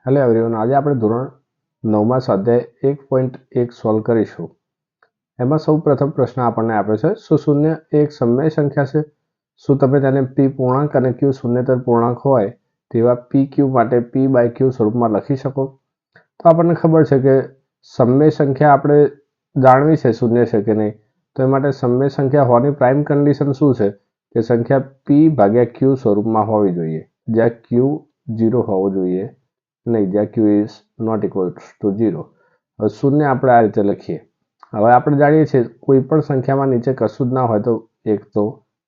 Hello everyone, આજે આપણે ધોરણ 9માં સ્વાધ્યાય 1.1 સોલ્વ કરીશું. એમાં સૌ પ્રથમ પ્રશ્ન આપણને આપ્યો છે, શું શૂન્ય એક સમય સંખ્યા છે? શું તમે તેને p પૂર્ણાંક અને q શૂન્યતર પૂર્ણાંક હોય તેવા pq માટે p બાય q સ્વરૂપમાં લખી શકો? તો આપણને ખબર છે કે સમય સંખ્યા આપણે જાણવી છે શૂન્ય છે કે નહીં. તો એ માટે સમય સંખ્યા હોવાની પ્રાઇમ કન્ડિશન શું છે કે સંખ્યા p ભાગ્યા q સ્વરૂપમાં હોવી જોઈએ, જ્યાં q 0 હોવો જોઈએ નહીં, જ્યાં q is not equal to 0. હવે શૂન્ય આપણે આ રીતે લખીએ. હવે આપણે જાણીએ છીએ કોઈ પણ સંખ્યામાં નીચે કશું જ ના હોય તો એક તો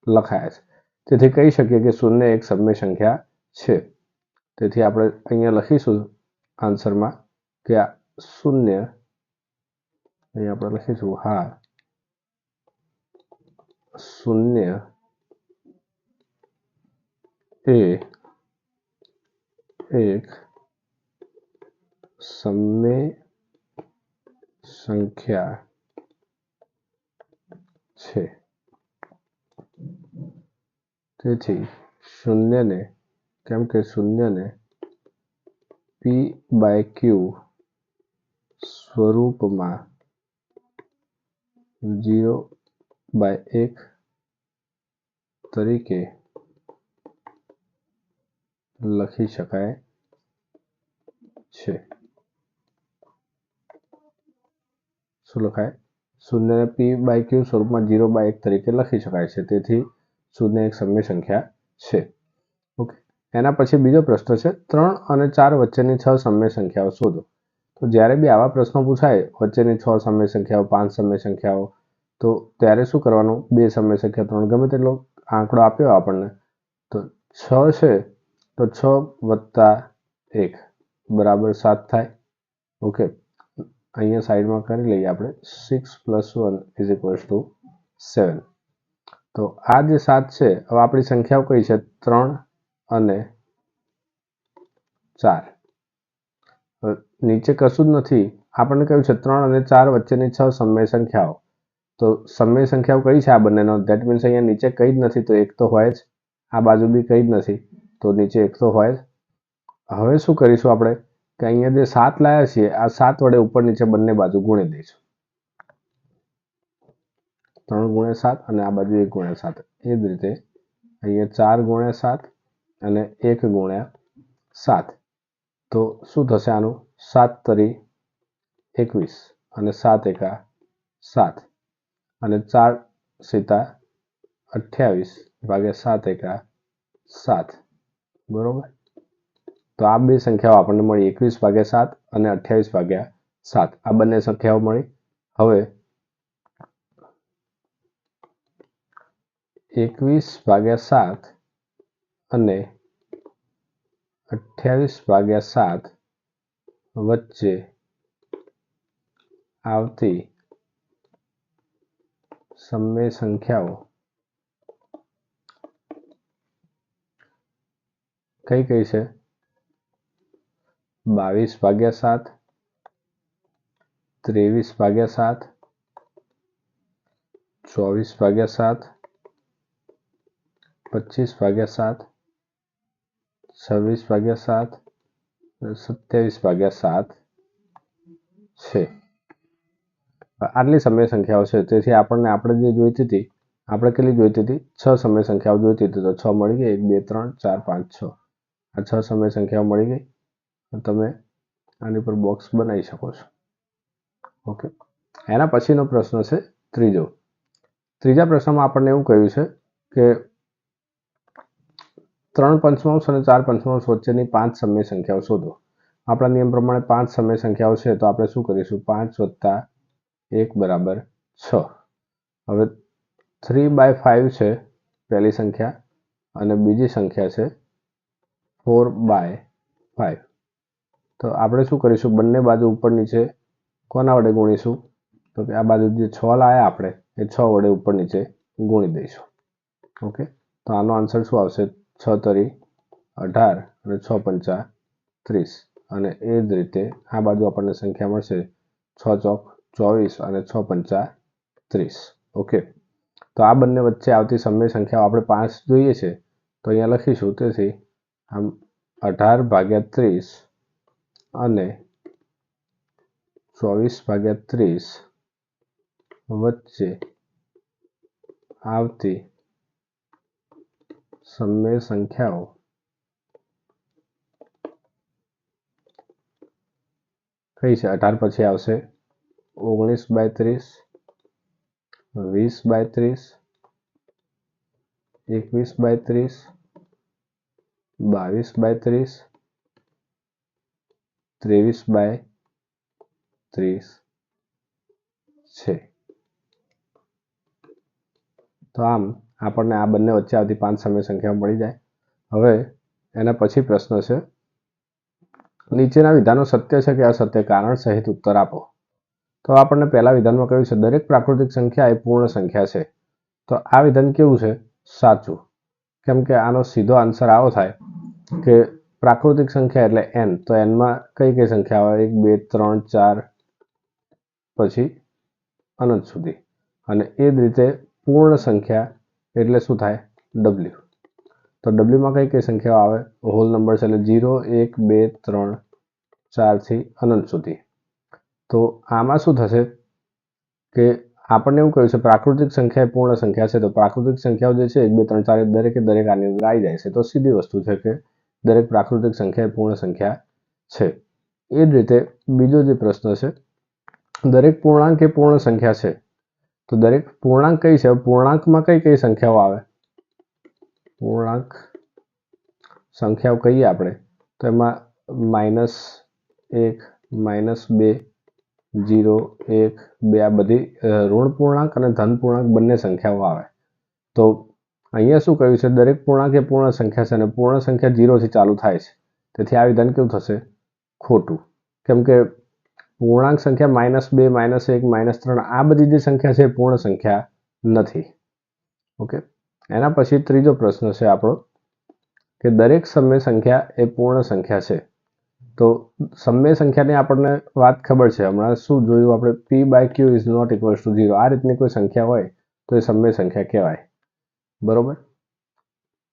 લખાય છે, તેથી કહી શકીએ કે શૂન્ય એક સમય સંખ્યા છે. તેથી આપણે અહીંયા લખીશું આન્સરમાં કે આ શૂન્ય, અહીંયા આપણે લખીશું હા શૂન્ય એ એક સમય સંખ્યા છે. તેથી શૂન્યને, કેમ કે શૂન્યને p બાય q સ્વરૂપમાં 0/1 તરીકે લખી શકાય છે. શું લખાય? શૂન્યને p બાય q સ્વરૂપમાં 0/1 તરીકે લખી શકાય છે. તેથી શૂન્ય એક સમય સંખ્યા છે. ઓકે, એના પછી બીજો પ્રશ્ન છે, 3 અને 4 વચ્ચેની 6 સમય સંખ્યાઓ શોધો. તો જ્યારે બી આવા પ્રશ્નો પૂછાય, વચ્ચેની 6 સમય સંખ્યાઓ, 5 સમય સંખ્યાઓ, તો ત્યારે શું કરવાનું? બે સમય સંખ્યા 3 ગમે તેટલો આંકડો આપ્યો આપણને, તો 6 છે તો 6 વત્તા 1 બરાબર 7 થાય. ઓકે, અહીંયા સાઈડમાં કરી લઈએ આપણે, 6 + 1 = 7. તો આ જે 7 છે, હવે આપણી સંખ્યાઓ કઈ છે? 3 અને 4. નીચે કશું જ નથી, આપણને કહ્યું છે 3 અને 4 વચ્ચેની 6 સમય સંખ્યાઓ. તો સમય સંખ્યાઓ કઈ છે આ બંનેનો? ધેટ મીન્સ અહીંયા નીચે કઈ જ નથી તો એક તો હોય જ, આ બાજુ બી કઈ જ નથી તો નીચે એક તો હોય જ. હવે શું કરીશું આપણે કે અહીંયા જે 7 લાયા છીએ, આ 7 વડે ઉપર નીચે બંને બાજુ ગુણી દઈશું. 3 × 7 અને આ બાજુ 1 × 7. એ જ રીતે અહીંયા 4 × 7 અને 1 × 7. તો શું થશે આનું? 7 તરી 21 અને 7 એકા 7 અને 4 સીતા 28 / 7 એકા 7. બરોબર. તો આ બે સંખ્યાઓ આપણને મળી, 21/7 અને 28/7. આ બંને સંખ્યાઓ મળી. હવે 21/7 અને 28/7 વચ્ચે આવતી સમય સંખ્યાઓ કઈ કઈ છે? 22/7, 23/7, 24/7, 25/7, 26/7 અને 27/7 છે. આટલી સમય સંખ્યાઓ છે. તેથી આપણે જે જોઈતી હતી, આપણે કેટલી જોઈતી હતી? 6 સમય સંખ્યાઓ જોઈતી હતી. તો 6 મળી ગઈ. 1 2 3 4 5 6. આ 6 સમય સંખ્યાઓ મળી ગઈ. તમે આની પર બોક્સ બનાવી શકો છો. ઓકે, એના પછીનો પ્રશ્ન છે ત્રીજો. ત્રીજા પ્રશ્નમાં આપણને એવું કહ્યું છે કે 3/5 અને 4/5 વચ્ચેની 5 સમય સંખ્યાઓ શોધો. આપણા નિયમ પ્રમાણે 5 સમય સંખ્યાઓ છે તો આપણે શું કરીશું? 5 + 1 = 6. હવે 3/5 છે પહેલી સંખ્યા અને બીજી સંખ્યા છે 4/5. તો આપણે શું કરીશું? બંને બાજુ ઉપર નીચે કોના વડે ગુણીશું? તો કે આ બાજુ જે 6 લાયા આપણે એ 6 વડે ઉપર નીચે ગુણી દઈશું. ઓકે, તો આનો આન્સર શું આવશે? 6 તરી 18 અને 6 પંચા 30. અને એ જ રીતે આ બાજુ આપણને સંખ્યા મળશે 6 ચોક 24 અને 6 પંચા 30. ઓકે, તો આ બંને વચ્ચે આવતી સમય સંખ્યાઓ આપણે 5 જોઈએ છે તો અહીંયા લખીશું. તેથી આમ 18/30 અને 24/30 વચ્ચે આવતી સમય સંખ્યાઓ કઈ છે? 18 પછી આવશે 19/30, 20/30, 21/30, 22/30, 23/30 છે. તો આમ આપણને આ બંને વચ્ચે આવતી 5 સમય સંખ્યાઓ મળી જાય. હવે એના પછી પ્રશ્ન છે, નીચેના વિધાનો સત્ય છે કે અસત્ય? કારણ સહિત ઉત્તર આપો. તો આપણને પહેલા વિધાનમાં કહ્યું છે દરેક પ્રાકૃતિક સંખ્યા એ પૂર્ણ સંખ્યા છે. તો આ વિધાન કેવું છે? સાચું. કેમ કે આનો સીધો આન્સર આવો થાય કે પ્રાકૃતિક સંખ્યા એટલે n. તો n માં કઈ કઈ સંખ્યા આવે? 1, 2, 3, 4 પછી અનંત સુધી. અને એ જ રીતે પૂર્ણ સંખ્યા એટલે શું થાય? w. તો w માં કઈ કઈ સંખ્યાઓ આવે? હોલ નંબર છે એટલે 0, 1, 2, 3, 4 થી અનંત સુધી. તો આમાં શું થશે કે આપણને એવું કહ્યું છે પ્રાકૃતિક સંખ્યા એ પૂર્ણ સંખ્યા છે. તો પ્રાકૃતિક સંખ્યાઓ જે છે 1, 2, 3, 4 દરેકે દરેક આની અંદર આવી જાય છે. તો સીધી વસ્તુ છે કે દરેક પ્રાકૃતિક સંખ્યા એ પૂર્ણ સંખ્યા છે. એ જ રીતે બીજો જે પ્રશ્ન છે, દરેક પૂર્ણાંક એ પૂર્ણ સંખ્યા છે. તો દરેક પૂર્ણાંક કઈ છે? પૂર્ણાંકમાં કઈ કઈ સંખ્યાઓ આવે? પૂર્ણાંક સંખ્યાઓ કહીએ આપણે તો એમાં -1, -2, 0, 1, 2 આ બધી ઋણ પૂર્ણાંક અને ધન પૂર્ણાંક બંને સંખ્યાઓ આવે. તો અહીંયા શું કહ્યું છે? દરેક પૂર્ણાંક એ પૂર્ણ સંખ્યા છે અને પૂર્ણ સંખ્યા 0 થી ચાલુ થાય છે. તેથી આ વિધાન કેવું થશે? ખોટું. કેમ કે પૂર્ણાંક સંખ્યા -2, -1, -3 આ બધી જે સંખ્યા છે એ પૂર્ણ સંખ્યા નથી. ઓકે. એના પછી ત્રીજો પ્રશ્ન છે આપણો કે દરેક સમય સંખ્યા એ પૂર્ણ સંખ્યા છે. તો સમય સંખ્યાની આપણને વાત ખબર છે. હમણાં શું જોયું આપણે? p/q is not equals to 0. આ રીતની કોઈ સંખ્યા હોય તો એ સમય સંખ્યા કહેવાય. બરોબર.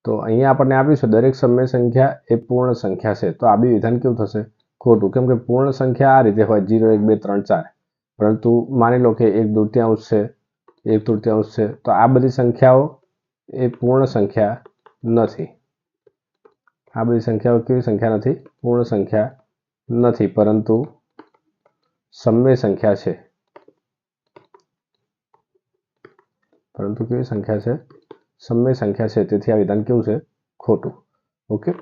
તો અહીંયા આપણને આપ્યું છે દરેક સમય સંખ્યા એ પૂર્ણ સંખ્યા છે. તો આ બી વિધાન કેવું થશે? ખોટું. કેમ કે પૂર્ણ સંખ્યા આ રીતે હોય 0, 1, 2, 3, 4. પરંતુ માની લો કે 1/2 છે, 1/3 છે. તો આ બધી સંખ્યાઓ એ પૂર્ણ સંખ્યા નથી. આ બધી સંખ્યાઓ કેવી સંખ્યા નથી? પૂર્ણ સંખ્યા નથી, પરંતુ સમય સંખ્યા છે. પરંતુ કેવી સંખ્યા છે? સમય સંખ્યા છે. તેથી આ વિધાન કેવું છે? ખોટું. ઓકે.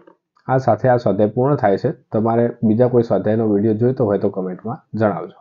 આ સાથે આ સ્વાધ્યાય પૂર્ણ થાય છે. તમારે બીજા કોઈ સ્વાધ્યાયનો વિડીયો જોઈતો હોય તો કમેન્ટમાં જણાવજો.